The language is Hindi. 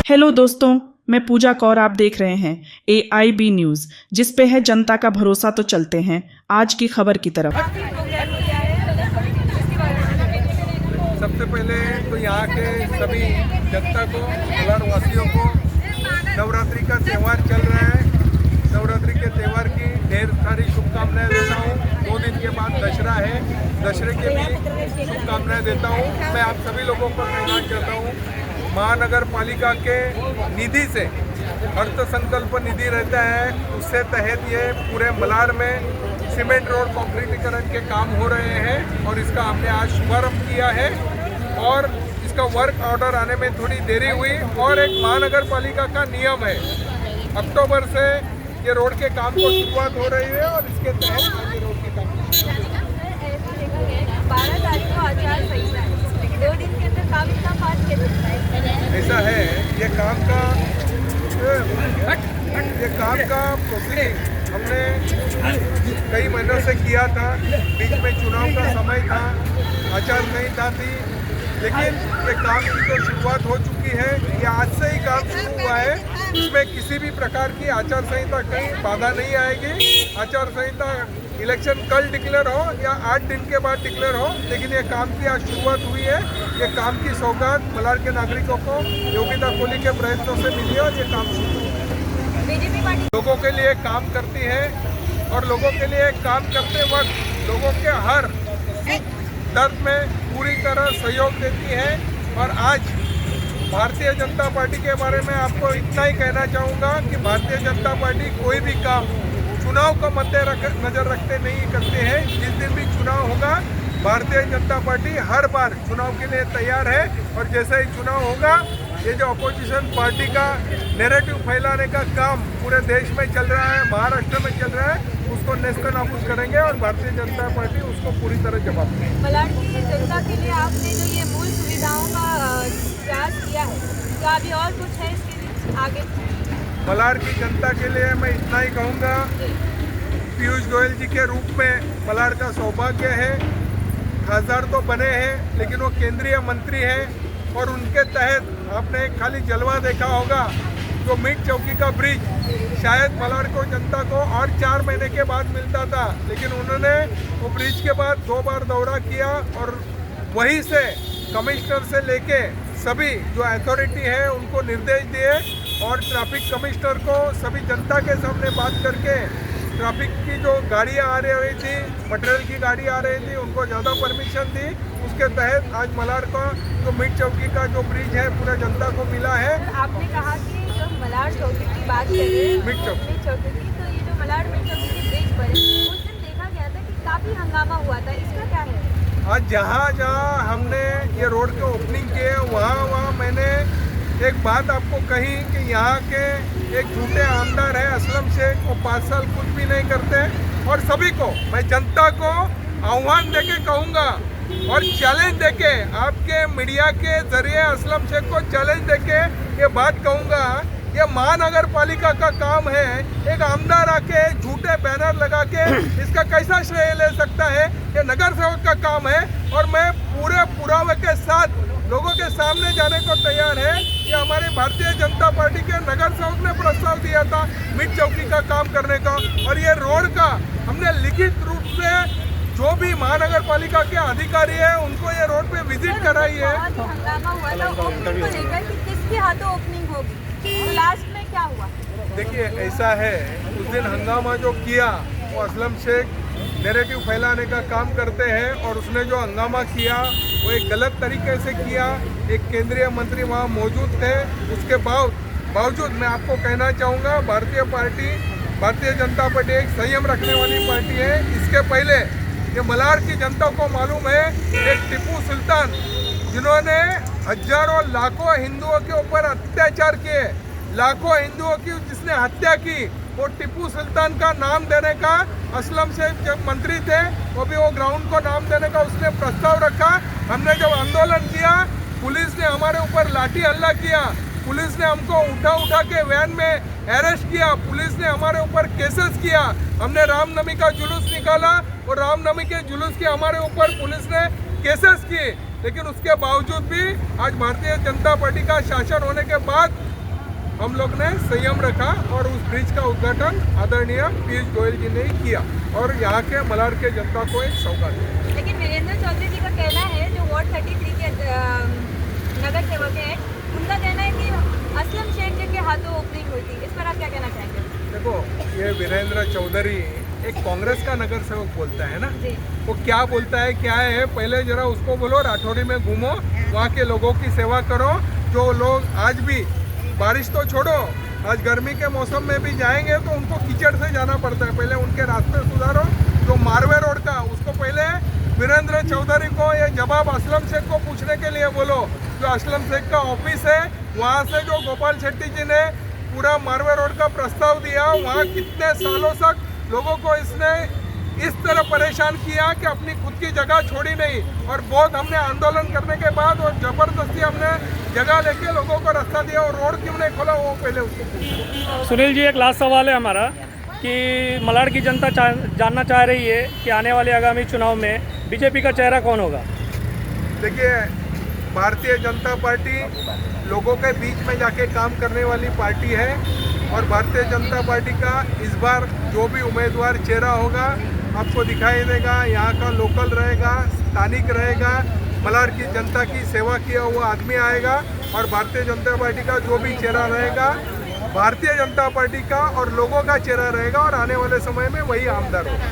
हेलो दोस्तों, मैं पूजा कौर। आप देख रहे हैं AIB न्यूज़, जिस पे है जनता का भरोसा। तो चलते हैं आज की खबर की तरफ। सबसे पहले तो यहाँ के सभी जनता को, मलार वासियों को नवरात्रि का त्यौहार चल रहा है। नवरात्रि के त्यौहार की ढेर सारी शुभकामनाएं देता हूँ। 2 दिन के बाद दशहरा है, दशहरे के भी शुभकामनाएं देता हूँ। मैं आप सभी लोगों को कहना चाहता हूँ, महानगर पालिका के निधि से अर्थ संकल्प निधि रहता है, उससे तहत ये पूरे मलार में सीमेंट रोड कंक्रीटीकरण के काम हो रहे हैं और इसका हमने आज शुभारंभ किया है। और इसका वर्क ऑर्डर आने में थोड़ी देरी हुई और एक महानगर पालिका का नियम है, अक्टूबर से ये रोड के काम को शुरुआत हो रही है और इसके तहत आज ये रोड के काम 12 तारीख को आचार संहिता है, 2 दिन के अंदर काम इतना फास्ट कैसे होता है? ऐसा है। ये काम का प्रोसीडिंग हमने कई महीनों से किया था। बीच में चुनाव का समय था, आचार संहिता थी, लेकिन ये काम की तो शुरुआत हो चुकी है। ये आज से ही काम शुरू हुआ है। इसमें किसी भी प्रकार की आचार संहिता कहीं बाधा नहीं आएगी। आचार संहिता इलेक्शन कल डिक्लेयर हो या 8 दिन के बाद डिक्लेयर हो, लेकिन ये काम की आज शुरुआत हुई है। ये काम की सौगात मलार के नागरिकों को योगिता कोहली के प्रयत्नों से मिली है और ये काम शुरू बीजेपी पार्टी लोगों के लिए काम करती है और लोगों के लिए काम करते वक्त लोगों के हर सुख दर्द में पूरी तरह सहयोग देती है। और आज भारतीय जनता पार्टी के बारे में आपको इतना ही कहना चाहूँगा कि भारतीय जनता पार्टी कोई भी काम चुनाव को मद्देनजर रखते नहीं करते हैं। जिस दिन भी चुनाव होगा, भारतीय जनता पार्टी हर बार चुनाव के लिए तैयार है। और जैसे ही चुनाव होगा, ये जो अपोजिशन पार्टी का नैरेटिव फैलाने का काम पूरे देश में चल रहा है, महाराष्ट्र में चल रहा है, उसको नेस्तनाबूद करेंगे और भारतीय जनता पार्टी उसको पूरी तरह जवाब देगी। मलार की जनता के लिए आपने जो ये मूल सुविधाओं का प्रयास किया है, तो अभी और कुछ है इसके लिए आगे? मलार की जनता के लिए मैं इतना ही कहूँगा, पीयूष गोयल जी के रूप में मलार का सौभाग्य है। खासदार तो बने हैं, लेकिन वो केंद्रीय मंत्री हैं और उनके तहत आपने एक खाली जलवा देखा होगा, जो मिड चौकी का ब्रिज शायद मलार को जनता को और 4 महीने के बाद मिलता था, लेकिन उन्होंने वो ब्रिज के बाद 2 बार दौरा किया और वहीं से कमिश्नर से लेके सभी जो अथॉरिटी है उनको निर्देश दिए और ट्रैफिक कमिश्नर को सभी जनता के सामने बात करके ट्रैफिक की जो गाड़ियाँ आ रही थी, मटेरियल की गाड़ी आ रही थी, उनको ज़्यादा परमिशन दी। उसके तहत आज मलार का जो मिड चौकी का जो ब्रिज है पूरा जनता को मिला है। आपने कहा कि जो मलार चौकी की बात कर रहे हैं, मिड चौकी की, तो ये जो मलार मिड चौकी के ब्रिज पर है, उस दिन देखा गया था कि काफ़ी हंगामा हुआ था, इसका क्या है? आज जहाँ हमने ये रोड के ओपनिंग किए, वहाँ मैंने एक बात आपको कही कि यहाँ के एक झूठे आमदार है असलम शेख, वो 5 साल कुछ भी नहीं करते। और सभी को मैं जनता को आह्वान देके कहूँगा और चैलेंज देके आपके मीडिया के जरिए असलम शेख को चैलेंज देके ये बात कहूँगा, ये महानगर पालिका का काम है। एक आमदार आके झूठे बैनर लगा के इसका कैसा श्रेय ले सकता है? ये नगर सेवक का काम है और मैं पूरे पुरावे के साथ लोगों के सामने जाने को तैयार है कि हमारी भारतीय जनता पार्टी के नगर सेवक ने प्रस्ताव दिया था मिड चौकी का काम करने का, और ये रोड का हमने लिखित रूप से जो भी महानगर पालिका के अधिकारी है उनको ये रोड पे विजिट कराई है। हंगामा हुआ था ओपनिंग को लेकर कि किसके हाथों ओपनिंग होगी, तो लास्ट में क्या हुआ? देखिए, ऐसा है, उस दिन हंगामा जो किया वो असलम शेख नैरेटिव फैलाने का काम करते हैं और उसने जो हंगामा किया वो एक गलत तरीके से किया। एक केंद्रीय मंत्री वहाँ मौजूद थे, उसके बावजूद मैं आपको कहना चाहूँगा, भारतीय जनता पार्टी एक संयम रखने वाली पार्टी है। इसके पहले ये मलार की जनता को मालूम है, एक टीपू सुल्तान जिन्होंने हजारों लाखों हिंदुओं के ऊपर अत्याचार किए, लाखों हिंदुओं की जिसने हत्या की, वो टीपू सुल्तान का नाम देने का असलम शेख जब मंत्री थे वो भी वो ग्राउंड को नाम देने का उसने प्रस्ताव रखा। हमने जब आंदोलन किया, पुलिस ने हमारे ऊपर लाठी हल्ला किया, पुलिस ने हमको उठा के वैन में अरेस्ट किया, पुलिस ने हमारे ऊपर केसेस किया। हमने रामनवमी का जुलूस निकाला और रामनवमी के जुलूस के हमारे ऊपर पुलिस ने केसेस किए, लेकिन उसके बावजूद भी आज भारतीय जनता पार्टी का शासन होने के बाद हम लोग ने संयम रखा और उस ब्रिज का उद्घाटन आदरणीय पीयूष गोयल जी ने ही किया और यहाँ के मलाड के जनता को एक सौगात दिया। लेकिन वीरेंद्र चौधरी जी का कहना है, जो वार्ड 33 के नगर सेवक हैं, उनका कहना है कि असलम शेख जी के हाथों ओपनिंग हुई थी। इस पर आप क्या कहना चाहेंगे? देखो, ये वीरेंद्र चौधरी एक कांग्रेस का नगर सेवक बोलता है ना, जी। वो क्या बोलता है क्या है, पहले जरा उसको बोलो राठौरी में घूमो, वहाँ के लोगों की सेवा करो। जो लोग आज भी, बारिश तो छोड़ो, आज गर्मी के मौसम में भी जाएंगे तो उनको कीचड़ से जाना पड़ता है, पहले उनके रास्ते सुधारो। जो मारवे रोड का, उसको पहले वीरेंद्र चौधरी को ये जवाब असलम शेख को पूछने के लिए बोलो। जो असलम शेख का ऑफिस है, वहाँ से जो गोपाल शेट्टी जी ने पूरा मारवे रोड का प्रस्ताव दिया, वहाँ कितने सालों तक लोगों को इसने इस तरह परेशान किया कि अपनी खुद की जगह छोड़ी नहीं, और बहुत हमने आंदोलन करने के बाद और जबरदस्ती हमने जगह लेके लोगों को रास्ता दिया, और रोड क्यों नहीं खोला वो पहले उसको पूछो। सुनील जी, एक लास्ट सवाल है हमारा कि मलाड की जनता जानना चाह रही है कि आने वाले आगामी चुनाव में बीजेपी का चेहरा कौन होगा? देखिए, भारतीय जनता पार्टी लोगों के बीच में जाके काम करने वाली पार्टी है, और भारतीय जनता पार्टी का इस बार जो भी उम्मीदवार चेहरा होगा आपको दिखाई देगा। यहाँ का लोकल रहेगा, स्थानिक रहेगा, मलाड की जनता की सेवा किया हुआ आदमी आएगा, और भारतीय जनता पार्टी का जो भी चेहरा रहेगा भारतीय जनता पार्टी का और लोगों का चेहरा रहेगा, और आने वाले समय में वही आमदार होगा।